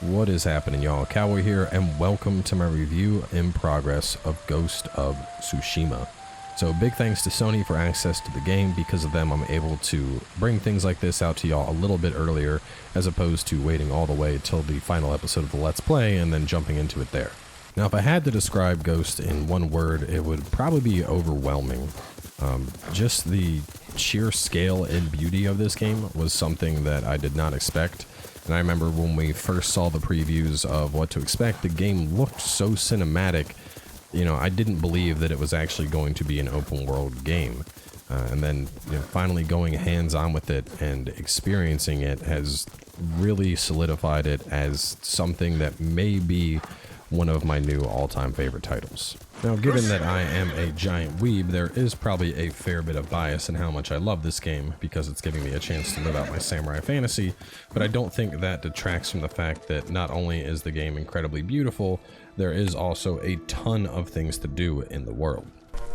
What is happening, y'all? Cowboy here, and welcome to my review in progress of Ghost of Tsushima. So big thanks to Sony for access to the game. Because of them, I'm able to bring things like this out to y'all a little bit earlier, as opposed to waiting all the way till the final episode of the Let's Play and then jumping into it there. Now, if I had to describe Ghost in one word, it would probably be overwhelming. Just the sheer scale and beauty of this game was something that I did not expect. And I remember when we first saw the previews of what to expect, the game looked so cinematic, you know, I didn't believe that it was actually going to be an open world game. And then, finally going hands-on with it and experiencing it has really solidified it as something that may be one of my new all-time favorite titles. Now, given that I am a giant weeb, there is probably a fair bit of bias in how much I love this game because it's giving me a chance to live out my samurai fantasy, but I don't think that detracts from the fact that not only is the game incredibly beautiful, there is also a ton of things to do in the world.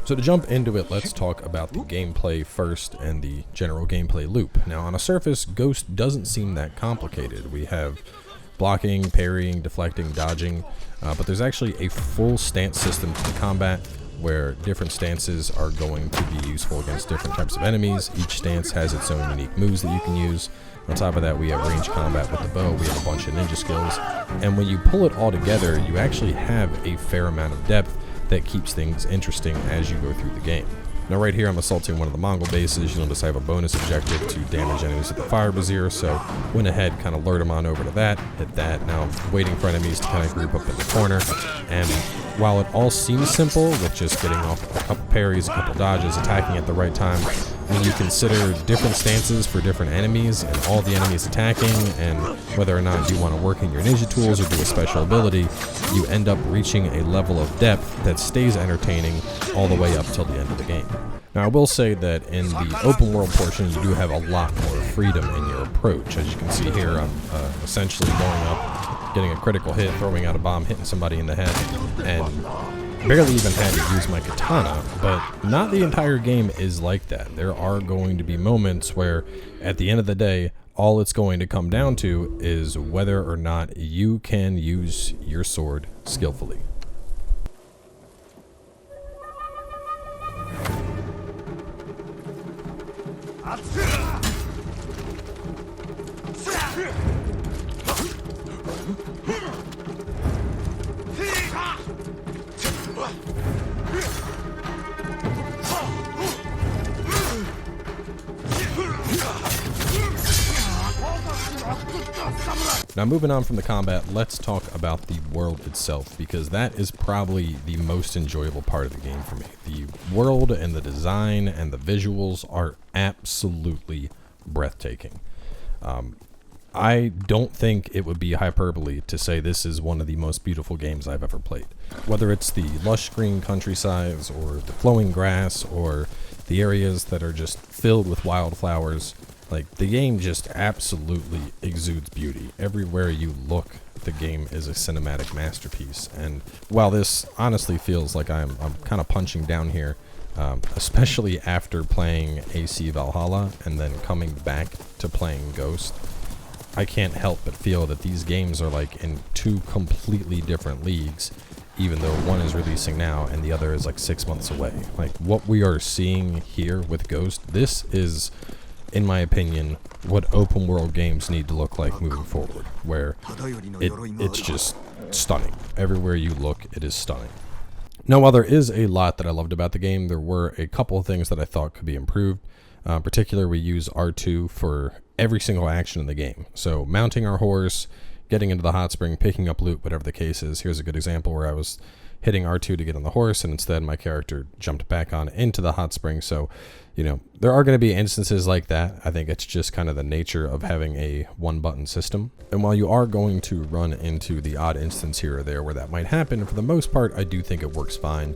So to jump into it, let's talk about the gameplay first and the general gameplay loop. Now, on a surface, Ghost doesn't seem that complicated. We have blocking, parrying, deflecting, dodging, but there's actually a full stance system to the combat where different stances are going to be useful against different types of enemies. Each stance has its own unique moves that you can use. On top of that, we have range combat with the bow, we have a bunch of ninja skills, and when you pull it all together, you actually have a fair amount of depth that keeps things interesting as you go through the game. Now right here I'm assaulting one of the Mongol bases. You'll notice I have a bonus objective to damage enemies with the fire brazier, so went ahead, kind of lured them on over to that, hit that. Now I'm waiting for enemies to kind of group up in the corner, and while it all seems simple with just getting off a couple parries, a couple dodges, attacking at the right time, when you consider different stances for different enemies and all the enemies attacking and whether or not you want to work in your ninja tools or do a special ability, you end up reaching a level of depth that stays entertaining all the way up till the end of the game. Now I will say that in the open world portion you do have a lot more freedom in your approach. As you can see here, I'm essentially going up, getting a critical hit, throwing out a bomb, hitting somebody in the head, and barely even had to use my katana, but not the entire game is like that. There are going to be moments where, at the end of the day, all it's going to come down to is whether or not you can use your sword skillfully. Now moving on from the combat, let's talk about the world itself, because that is probably the most enjoyable part of the game for me. The world and the design and the visuals are absolutely breathtaking. I don't think it would be hyperbole to say this is one of the most beautiful games I've ever played. Whether it's the lush green countrysides or the flowing grass or the areas that are just filled with wildflowers, like, the game just absolutely exudes beauty. Everywhere you look, the game is a cinematic masterpiece. And while this honestly feels like I'm kind of punching down here, especially after playing AC Valhalla and then coming back to playing Ghost, I can't help but feel that these games are like in two completely different leagues, even though one is releasing now and the other is like 6 months away. Like, what we are seeing here with Ghost, this is, in my opinion, what open world games need to look like moving forward, where it's just stunning. Everywhere you look, it is stunning. Now, while there is a lot that I loved about the game, there were a couple of things that I thought could be improved. In particular, we use R2 for every single action in the game. So mounting our horse, getting into the hot spring, picking up loot, whatever the case is. Here's a good example where I was hitting R2 to get on the horse, and instead my character jumped back on into the hot spring. So, there are going to be instances like that. I think it's just kind of the nature of having a one-button system. And while you are going to run into the odd instance here or there where that might happen, for the most part, I do think it works fine.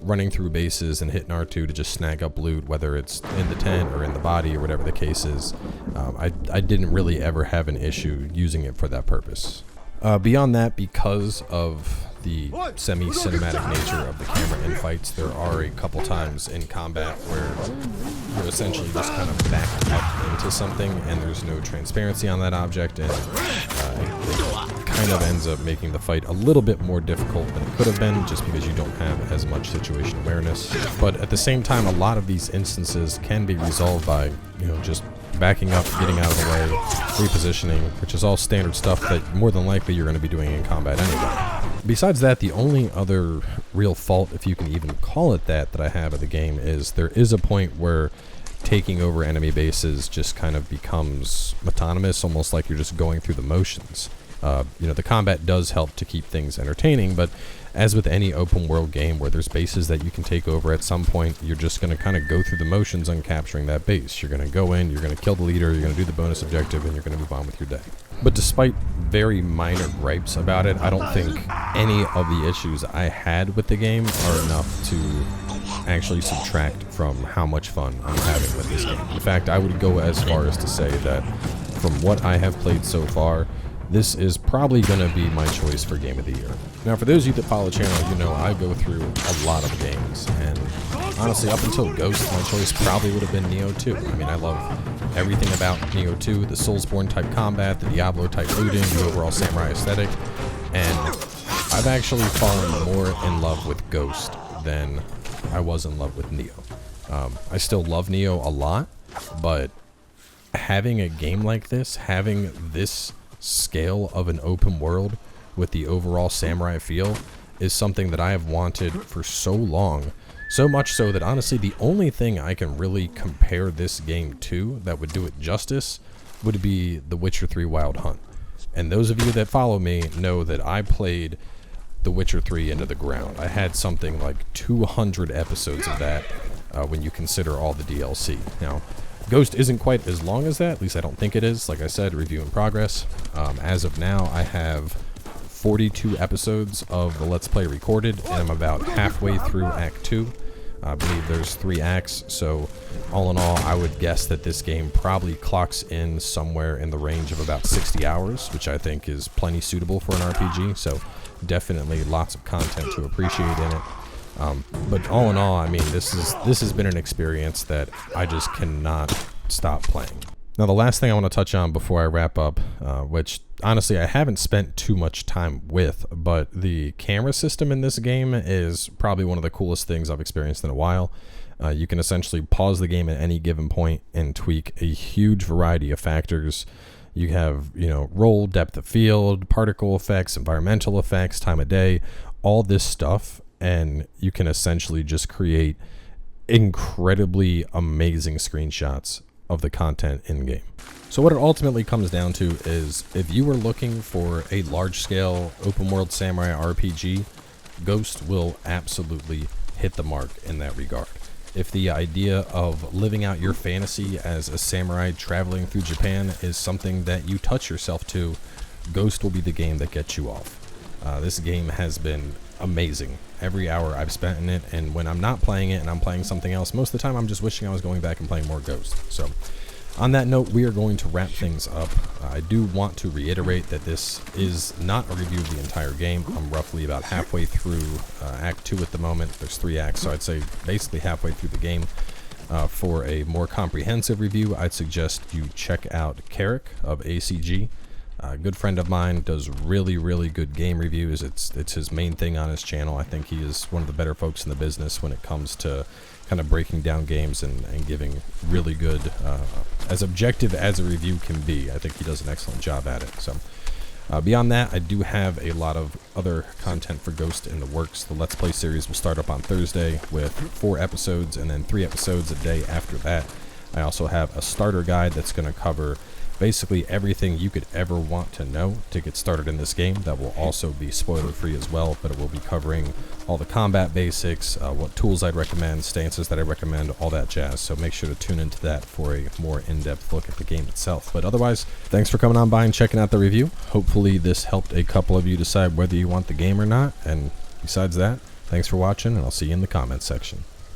Running through bases and hitting R2 to just snag up loot, whether it's in the tent or in the body or whatever the case is. I didn't really ever have an issue using it for that purpose. Beyond that, because of the semi-cinematic nature of the camera in fights, there are a couple times in combat where you're essentially just kind of backed up into something and there's no transparency on that object, and it kind of ends up making the fight a little bit more difficult than it could have been, just because you don't have as much situation awareness. But at the same time, a lot of these instances can be resolved by, you know, just backing up, getting out of the way, repositioning, which is all standard stuff that more than likely you're going to be doing in combat anyway. Besides that, the only other real fault, if you can even call it that I have of the game is there is a point where taking over enemy bases just kind of becomes monotonous, almost like you're just going through the motions. You know, the combat does help to keep things entertaining, but as with any open world game where there's bases that you can take over, at some point you're just going to kind of go through the motions on capturing that base. You're going to go in, you're going to kill the leader, you're going to do the bonus objective, and you're going to move on with your day. But despite very minor gripes about it, I don't think any of the issues I had with the game are enough to actually subtract from how much fun I'm having with this game. In fact, I would go as far as to say that from what I have played so far, this is probably going to be my choice for Game of the Year. Now, for those of you that follow the channel, you know I go through a lot of games, and honestly, up until Ghost, my choice probably would have been Nioh 2. I mean, I love everything about Nioh 2, the Soulsborne type combat, the Diablo type looting, the overall samurai aesthetic, and I've actually fallen more in love with Ghost than I was in love with Nioh. I still love Nioh a lot, but having a game like this, having this scale of an open world with the overall samurai feel is something that I have wanted for so long. So much so that honestly the only thing I can really compare this game to that would do it justice would be The Witcher 3 Wild Hunt. And those of you that follow me know that I played The Witcher 3 into the ground. I had something like 200 episodes of that when you consider all the DLC. Now, Ghost isn't quite as long as that, at least I don't think it is. Like I said, review in progress. As of now, I have 42 episodes of the Let's Play recorded, and I'm about halfway through Act 2. I believe there's 3 acts, so all in all, I would guess that this game probably clocks in somewhere in the range of about 60 hours, which I think is plenty suitable for an RPG, so definitely lots of content to appreciate in it. But all in all, I mean, this has been an experience that I just cannot stop playing. Now, the last thing I want to touch on before I wrap up, which honestly I haven't spent too much time with, but the camera system in this game is probably one of the coolest things I've experienced in a while. You can essentially pause the game at any given point and tweak a huge variety of factors. You have, you know, roll, depth of field, particle effects, environmental effects, time of day, all this stuff. And you can essentially just create incredibly amazing screenshots of the content in game. So what it ultimately comes down to is if you were looking for a large-scale open-world samurai RPG, Ghost will absolutely hit the mark in that regard. If the idea of living out your fantasy as a samurai traveling through Japan is something that you touch yourself to, Ghost will be the game that gets you off. This game has been amazing every hour I've spent in it, and when I'm not playing it and I'm playing something else, most of the time I'm just wishing I was going back and playing more Ghost. So on that note, we are going to wrap things up. I do want to reiterate that this is not a review of the entire game. I'm roughly about halfway through Act 2 at the moment. There's 3 acts, so I'd say basically halfway through the game. For a more comprehensive review, I'd suggest you check out Carrick of ACG. A good friend of mine, does really good game reviews. It's his main thing on his channel. I think he is one of the better folks in the business when it comes to kind of breaking down games and giving really good, as objective as a review can be. I think he does an excellent job at it. So beyond that, I do have a lot of other content for Ghost in the works. The Let's Play series will start up on Thursday with 4 episodes and then 3 episodes a day after that. I also have a starter guide that's going to cover basically everything you could ever want to know to get started in this game. That will also be spoiler free as well, but it will be covering all the combat basics, what tools I'd recommend, stances that I recommend, all that jazz. So make sure to tune into that for a more in-depth look at the game itself. But otherwise, thanks for coming on by and checking out the review. Hopefully this helped a couple of you decide whether you want the game or not. And besides that, thanks for watching, and I'll see you in the comments section.